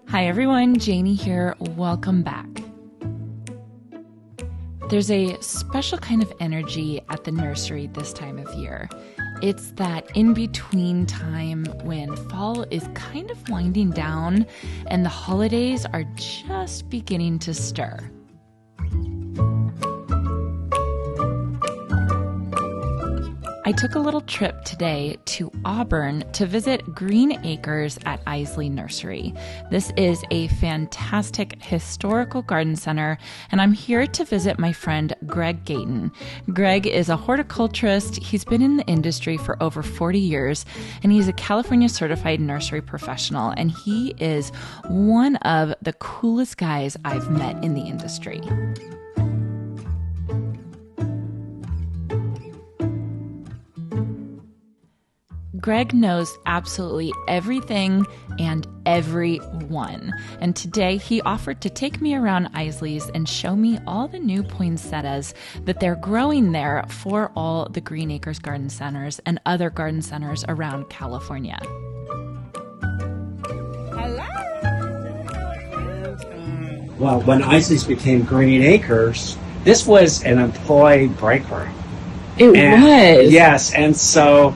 Hi everyone, Janie here. Welcome back. There's a special kind of energy at the nursery this time of year. It's that in-between time when fall is kind of winding down and the holidays are just beginning to stir. I took a little trip today to Auburn to visit Green Acres at Eley Nursery. This is a fantastic historical garden center, and I'm here to visit my friend Greg Gayton. Greg is a horticulturist. He's been in the industry for over 40 years, and he's a California certified nursery professional, and he is one of the coolest guys I've met in the industry. Greg knows absolutely everything and everyone. And today he offered to take me around Eley's and show me all the new poinsettias that they're growing there for all the Green Acres garden centers and other garden centers around California. Well, when Eley's became Green Acres, this was an employee break room. It was? Yes, and so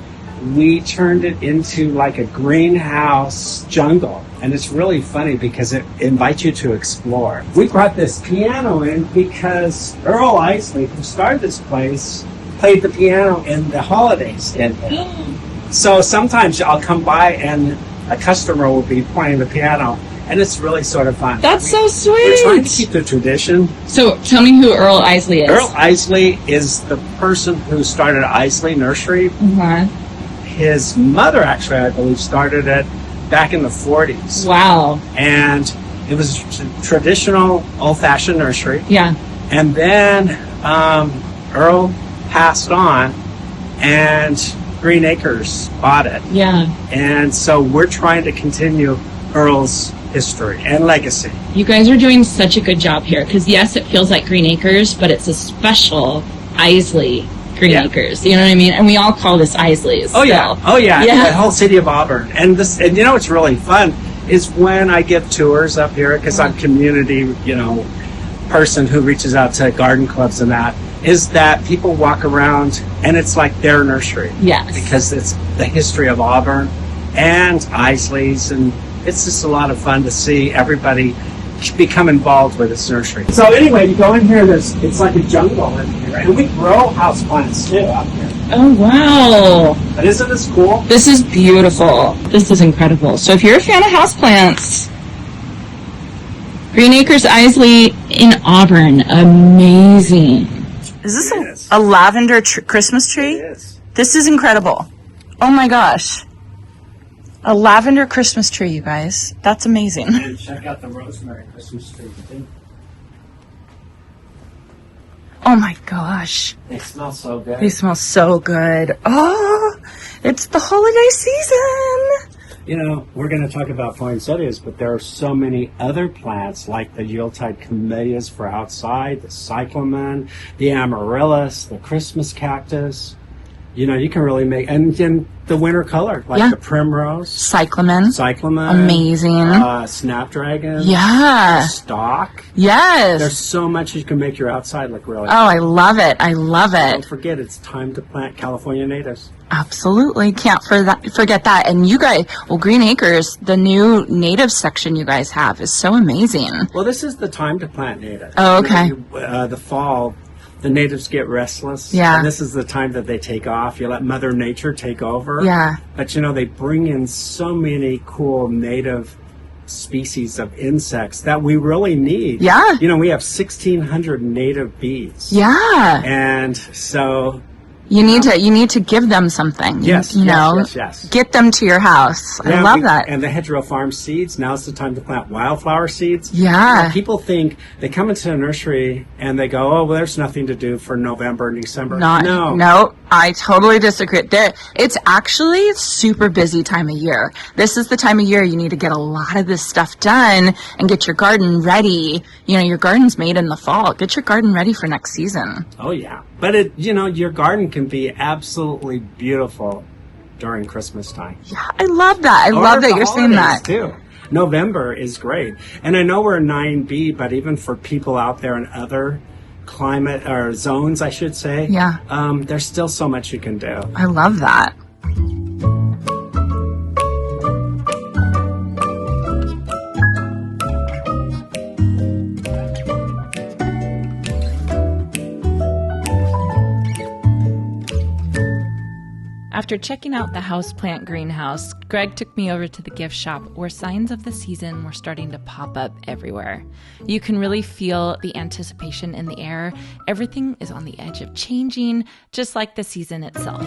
we turned it into like a greenhouse jungle. And it's really funny because it invites you to explore. We brought this piano in because Earl Eley, who started this place, played the piano in the holidays. So sometimes I'll come by and a customer will be playing the piano. And it's really sort of fun. That's so sweet. We're trying to keep the tradition. So tell me who Earl Eley is. Earl Eley is the person who started Eley Nursery. Mm-hmm. His mother, actually, I believe, started it back in the 40s. Wow. And it was a traditional, old-fashioned nursery. Yeah. And then Earl passed on, and Green Acres bought it. Yeah. And so we're trying to continue Earl's history and legacy. You guys are doing such a good job here, because yes, it feels like Green Acres, but it's a special Eley Green Acres, you know what I mean? And we all call this Eley's. Oh yeah, the whole city of Auburn. And this, and you know what's really fun is when I give tours up here, because I'm community, person who reaches out to garden clubs and that, is that people walk around and it's like their nursery. Yes. Because it's the history of Auburn and Eley's, and it's just a lot of fun to see everybody become involved with this nursery. So anyway, you go in here, it's like a jungle in here, and we grow houseplants too up here. Oh, wow. But isn't this cool? This is beautiful. This is incredible. So if you're a fan of houseplants, Green Acres Eley in Auburn, amazing. Is this a lavender Christmas tree? It is. This is incredible. Oh my gosh. A lavender Christmas tree, you guys. That's amazing. And check out the rosemary Christmas tree too. Oh my gosh. They smell so good. They smell so good. Oh, it's the holiday season. We're going to talk about poinsettias, but there are so many other plants like the Yuletide camellias for outside, the cyclamen, the amaryllis, the Christmas cactus. You can really make, and then the winter color, like the primrose. Cyclamen. Amazing. Amazing. Snapdragon. Yeah. Stock. Yes. There's so much you can make your outside look really Oh, I love it. I love it. Don't forget, it's time to plant California natives. Absolutely. Can't forget that. And you guys, Green Acres, the new native section you guys have is so amazing. Well, this is the time to plant natives. Oh, okay. The fall, the natives get restless. Yeah. And this is the time that they take off. You let Mother Nature take over. Yeah. But, they bring in so many cool native species of insects that we really need. Yeah. We have 1,600 native bees. Yeah. And so You need to give them something. Yes, yes. Get them to your house. I love that. And the Hedgerow Farm seeds, now's the time to plant wildflower seeds. Yeah. People think, they come into a nursery and they go, oh, well, there's nothing to do for November and December. No, I totally disagree. It's actually a super busy time of year. This is the time of year you need to get a lot of this stuff done and get your garden ready. Your garden's made in the fall. Get your garden ready for next season. Oh, yeah. But, your garden can be absolutely beautiful during Christmas time. Yeah, I love that. I love that you're saying that. Too. November is great. And I know we're 9B, but even for people out there in other climate or zones, I should say, there's still so much you can do. I love that. After checking out the houseplant greenhouse, Greg took me over to the gift shop where signs of the season were starting to pop up everywhere. You can really feel the anticipation in the air. Everything is on the edge of changing, just like the season itself.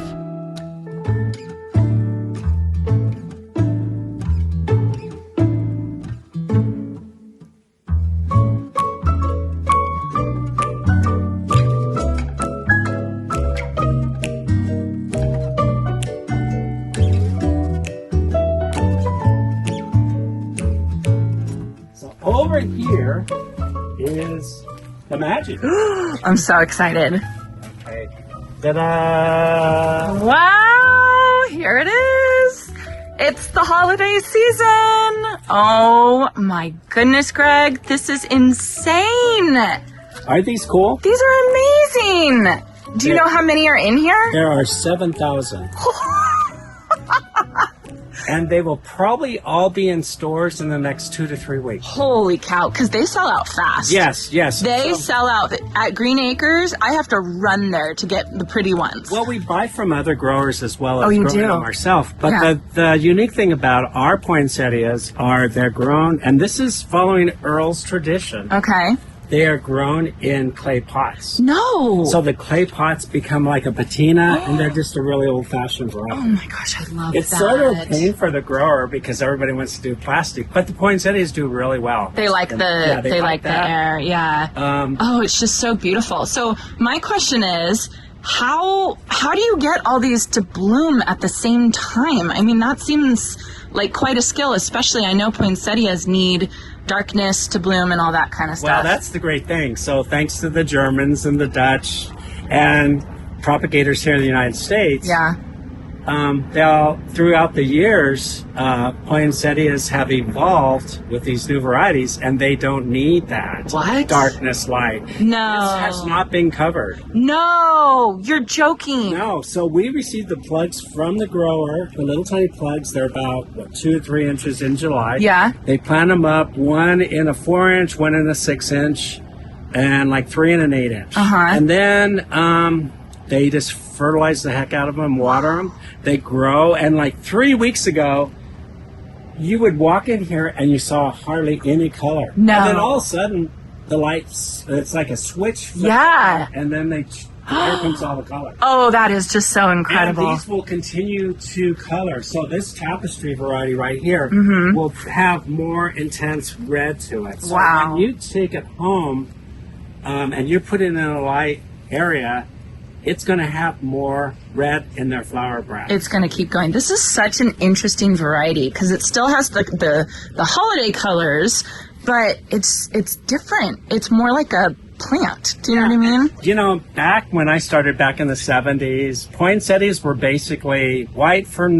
Over here is the magic. I'm so excited. Okay. Ta-da! Wow, here it is. It's the holiday season. Oh my goodness, Greg, this is insane. Are these cool? These are amazing. Do you know how many are in here? There are 7,000. And they will probably all be in stores in the next 2 to 3 weeks. Holy cow, because they sell out fast. Yes. They sell out. At Green Acres, I have to run there to get the pretty ones. Well, we buy from other growers as well as you growing do? them ourselves. But the unique thing about our poinsettias are they're grown, and this is following Earl's tradition. Okay. They are grown in clay pots. No. So the clay pots become like a patina, and they're just a really old-fashioned variety. Oh my gosh, I love It's that. sort of a pain for the grower because everybody wants to do plastic, but the poinsettias do really well. They like they like the air, it's just so beautiful. So my question is, how do you get all these to bloom at the same time? I mean, that seems like quite a skill, especially I know poinsettias need darkness to bloom and all that kind of stuff. Well, that's the great thing. So thanks to the Germans and the Dutch and propagators here in the United States, they'll, throughout the years, poinsettias have evolved with these new varieties, and they don't need that darkness light. No. This has not been covered. No, you're joking. No, so we received the plugs from the grower, the little tiny plugs. They're about 2 to 3 inches in July. Yeah. They plant them up, one in a 4-inch, one in a 6-inch, and like 3 in an 8-inch. And then they just fertilize the heck out of them, water them. They grow, and like 3 weeks ago, you would walk in here and you saw hardly any color. No. And then all of a sudden, the lights, it's like a switch. And then here comes all the color. Oh, that is just so incredible. And these will continue to color. So this tapestry variety right here will have more intense red to it. So when you take it home and you put it in a light area, it's going to have more red in their flower brand. It's going to keep going. This is such an interesting variety because it still has the holiday colors, but it's different. It's more like a plant. Do you know what I mean? You know, back when I started back in the 70s, poinsettias were basically white for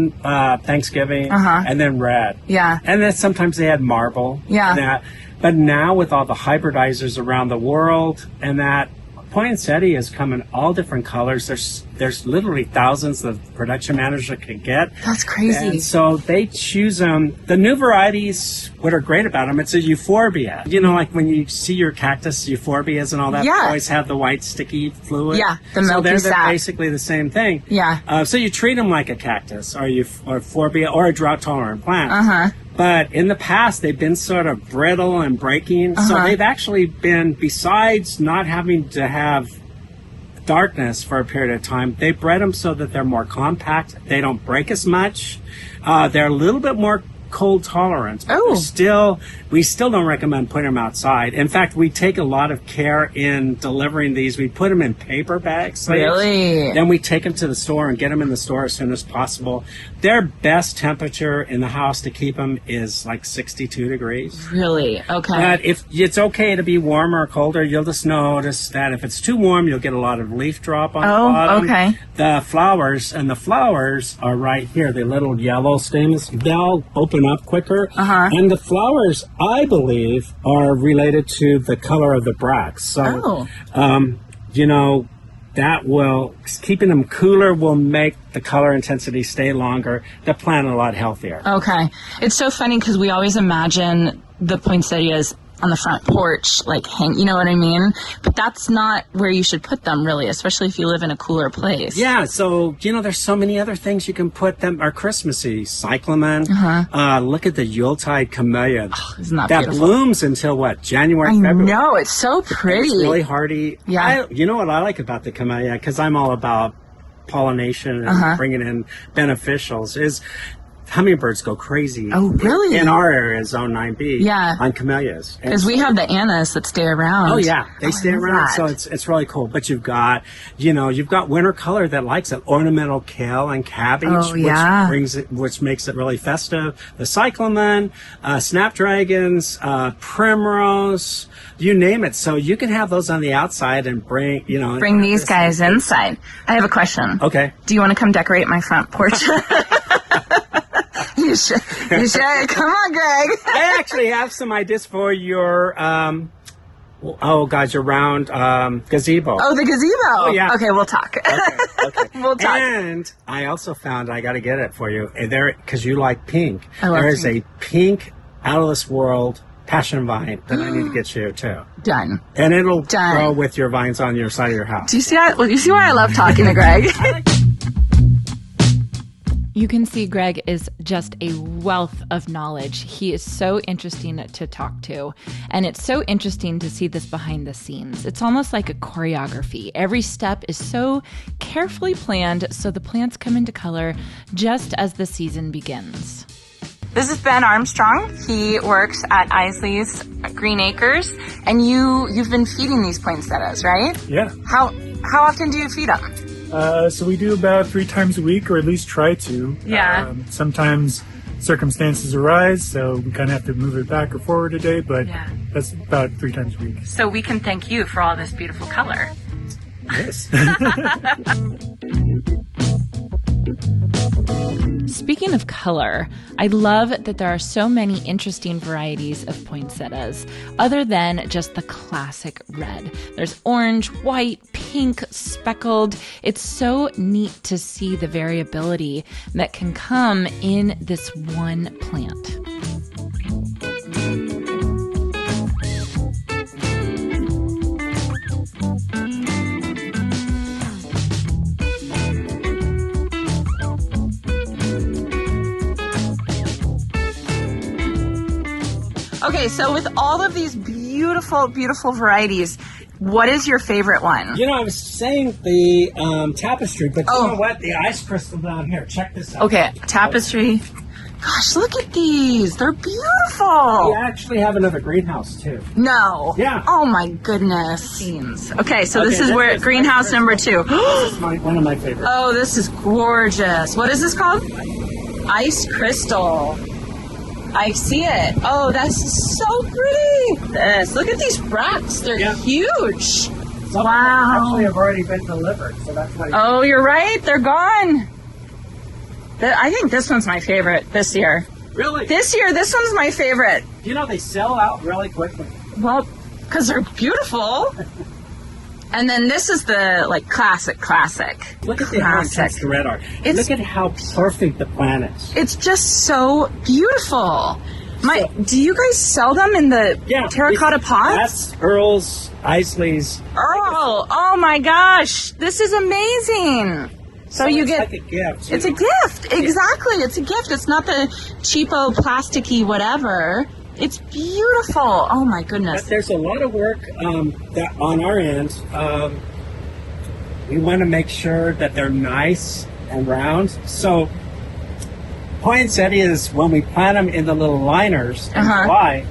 Thanksgiving and then red. Yeah. And then sometimes they had marble. Yeah. And that. But now with all the hybridizers around the world and that, poinsettias come in all different colors. There's literally thousands that the production manager can get. That's crazy. And so they choose them. The new varieties, what are great about them, it's a euphorbia. You know, like when you see your cactus euphorbias and all that, they always have the white sticky fluid. Yeah, the milky they're sap. basically the same thing. Yeah. So you treat them like a cactus or euphorbia or a drought-tolerant plant. But in the past, they've been sort of brittle and breaking. So they've actually been, besides not having to have darkness for a period of time, they bred them so that they're more compact. They don't break as much. They're a little bit more cold tolerant. Oh. We still don't recommend putting them outside. In fact, we take a lot of care in delivering these. We put them in paper bags. Really? Then we take them to the store and get them in the store as soon as possible. Their best temperature in the house to keep them is like 62 degrees. Really? Okay. But if it's okay to be warmer or colder, you'll just notice that if it's too warm, you'll get a lot of leaf drop on the bottom. Okay. The flowers are right here. The little yellow stamens, they'll open open up quicker. Uh-huh. And the flowers, I believe, are related to the color of the bracts. So, that will, keeping them cooler will make the color intensity stay longer, the plant a lot healthier. Okay. It's so funny because we always imagine the poinsettias on the front porch, like hang, you know what I mean? But that's not where you should put them, really, especially if you live in a cooler place. Yeah, so, there's so many other things you can put them, are Christmassy. Cyclamen. Look at the Yuletide camellia. Oh, isn't that beautiful? Blooms until what, January, February? No, it's so pretty. It's really hardy. Yeah. You know what I like about the camellia, because I'm all about pollination and bringing in beneficials, is hummingbirds go crazy. Oh, really? In our area, Zone 9B. Yeah. On camellias. Because we have the annas that stay around. Oh, yeah. They stay around. That. So it's really cool. But you've got winter color that likes it. Ornamental kale and cabbage, which makes it really festive. The cyclamen, snapdragons, primrose, you name it. So you can have those on the outside and bring these guys inside. I have a question. Okay. Do you want to come decorate my front porch? You should. Come on, Greg. I actually have some ideas for your, your round gazebo. Oh, the gazebo. Oh, yeah. Okay, we'll talk. Okay. We'll talk. And I also found, I got to get it for you, because you like pink. There is a pink, out-of-this-world passion vine that I need to get you, too. Done. And it'll grow with your vines on your side of your house. Do you see that? Well, you see why I love talking to Greg? You can see Greg is just a wealth of knowledge. He is so interesting to talk to. And it's so interesting to see this behind the scenes. It's almost like a choreography. Every step is so carefully planned so the plants come into color just as the season begins. This is Ben Armstrong. He works at Isley's Green Acres. And you've been feeding these poinsettias, right? Yeah. How often do you feed them? So we do about 3 times a week, or at least try to. Yeah. Sometimes circumstances arise, so we kind of have to move it back or forward a day, but that's about 3 times a week. So we can thank you for all this beautiful color. Yes. Speaking of color, I love that there are so many interesting varieties of poinsettias, other than just the classic red. There's orange, white, pink, speckled. It's so neat to see the variability that can come in this one plant. Okay, so with all of these beautiful, beautiful varieties, what is your favorite one? I was saying the tapestry, but you know what? The ice crystal down here. Check this out. Okay, tapestry. Gosh, look at these. They're beautiful. We actually have another greenhouse, too. No. Yeah. Oh, my goodness. Okay, so this is where greenhouse number 2. This is one of my favorites. Oh, this is gorgeous. What is this called? Ice crystal. I see it. Oh, that's so pretty. Look at these bracts. They're huge. Wow. Actually, have already been delivered, so that's why. Oh, you're right. They're gone. I think this one's my favorite this year. Really? This year, this one's my favorite. They sell out really quickly. Well, because they're beautiful. And then this is the classic. Look at how intense the red are. Look at how perfect the plant is. It's just so beautiful. Do you guys sell them in the terracotta pots? That's Earl's, Isley's. Earl, oh my gosh, this is amazing. So you it's get like a gift. It's a gift, exactly. It's a gift. It's not the cheapo, plasticky whatever. It's beautiful. Oh my goodness. But there's a lot of work that on our end. We want to make sure that they're nice and round. So poinsettias, when we plant them in the little liners in July,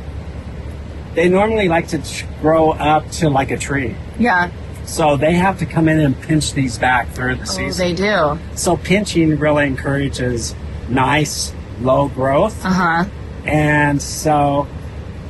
they normally like to grow up to like a tree. Yeah. So they have to come in and pinch these back through the season. They do. So pinching really encourages nice, low growth. And so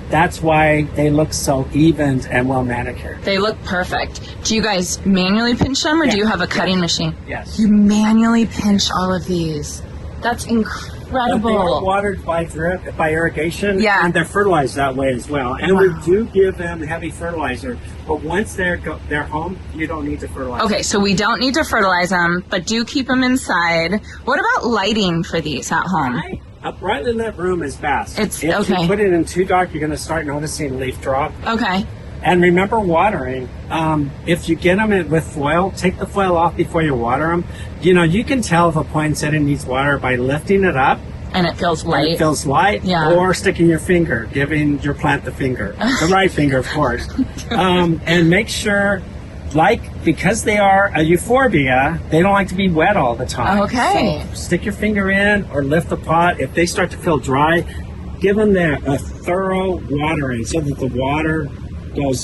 that's why they look so evened and well manicured. They look perfect. Do you guys manually pinch them, or do you have a cutting machine? Yes. You manually pinch all of these. That's incredible. incredible. They are watered by drip, by irrigation, Yeah. and they're fertilized that way as well. And we do give them heavy fertilizer, but once they're home, you don't need to fertilize. Okay, so we don't need to fertilize them, but do keep them inside. What about lighting for these at home? A brightly lit room is best. It's if okay. you put it in too dark, you're going to start noticing leaf drop. Okay. And remember watering. If you get them with foil, take the foil off before you water them. You know, you can tell if a poinsettia needs water by lifting it up. And it feels light. It feels light. Yeah. Or sticking your finger, giving your plant the finger. The right finger, of course. And make sure, because they are a euphorbia, they don't like to be wet all the time. Okay. So stick your finger in or lift the pot. If they start to feel dry, give them a thorough watering so that the water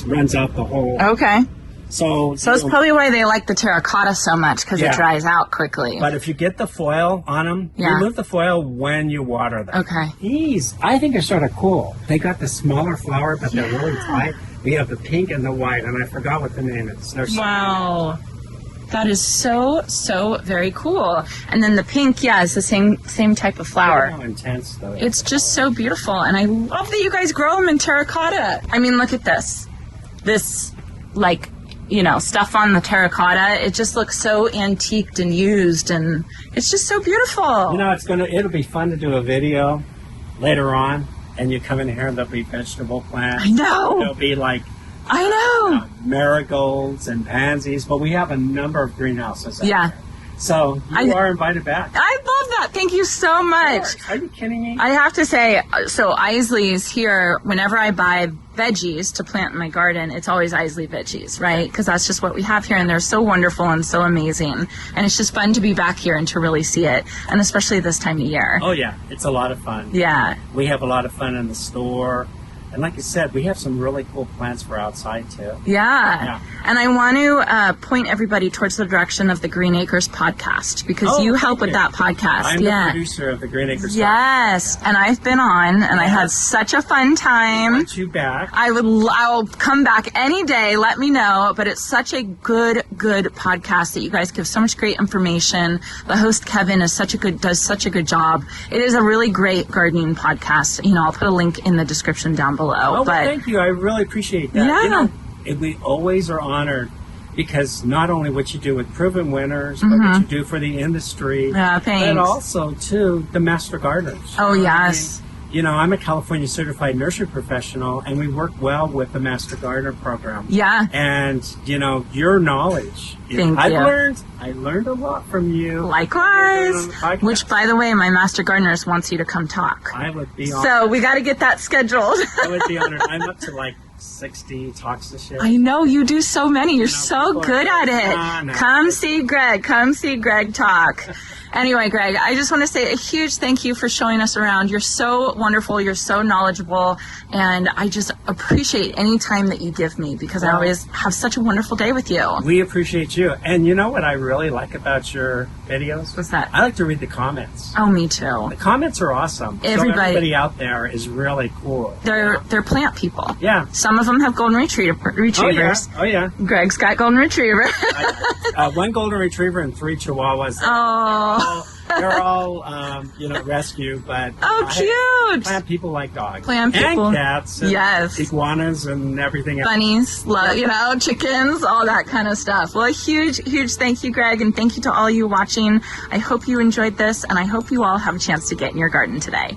runs out the hole. Okay. So that's probably why they like the terracotta so much, because it dries out quickly. But if you get the foil on them, remove the foil when you water them. Okay. These, I think, are sort of cool. They got the smaller flower, but they're really tight. We have the pink and the white, and I forgot what the name is. Wow. That is so very cool. And then the pink, is the same type of flower. How intense, though. It's just so beautiful, and I love that you guys grow them in terracotta. I mean, look at this. This, stuff on the terracotta. It just looks so antiqued and used, and it's just so beautiful. You know, it'll be fun to do a video later on, and you come in here and there'll be vegetable plants. I know. There'll be I know. Marigolds and pansies, but we have a number of greenhouses. Yeah. So you are invited back. I love that. Thank you so much. Are you kidding me? I have to say, so Isley's here, whenever I buy veggies to plant in my garden, it's always Isley veggies, right? Because that's just what we have here, and they're so wonderful and so amazing. And it's just fun to be back here and to really see it, and especially this time of year. Oh, yeah. It's a lot of fun. Yeah. We have a lot of fun in the store. And like you said, we have some really cool plants for outside, too. Yeah. And I want to point everybody towards the direction of the Green Acres podcast, because you help with that podcast. I'm the producer of the Green Acres podcast. Yes. And I've been on, and I had such a fun time. I want you back. I'll come back any day. Let me know. But it's such a good podcast that you guys give so much great information. The host, Kevin, does such a good job. It is a really great gardening podcast. You know, I'll put a link in the description down below. Oh, well, thank you. I really appreciate that. Yeah. You know, we always are honored, because not only what you do with proven winners, but what you do for the industry. Yeah, thanks. And also, too, the master gardeners. Oh, yes. I'm a California certified nursery professional, and we work well with the Master Gardener program. Yeah. And, your knowledge. I learned a lot from you. Likewise. Which, by the way, my Master Gardeners wants you to come talk. I would be honored. So we got to get that scheduled. I would be honored. I'm up to 60 talks this year. I know, you do so many. You're so good at it. Come see Greg. Come see Greg talk. Anyway, Greg, I just want to say a huge thank you for showing us around. You're so wonderful. You're so knowledgeable. And I just appreciate any time that you give me, because I always have such a wonderful day with you. We appreciate you. And you know what I really like about your videos? What's that? I like to read the comments. Oh, me too. The comments are awesome. Everybody out there is really cool. They're plant people. Yeah. Some of them have golden retrievers. Oh, yeah. Greg's got golden retriever. One golden retriever and 3 chihuahuas. Oh. They're all, rescue, but cute! Plant people like dogs. Plant people. And cats. And iguanas and everything else. Bunnies, chickens, all that kind of stuff. Well, a huge thank you, Greg, and thank you to all you watching. I hope you enjoyed this, and I hope you all have a chance to get in your garden today.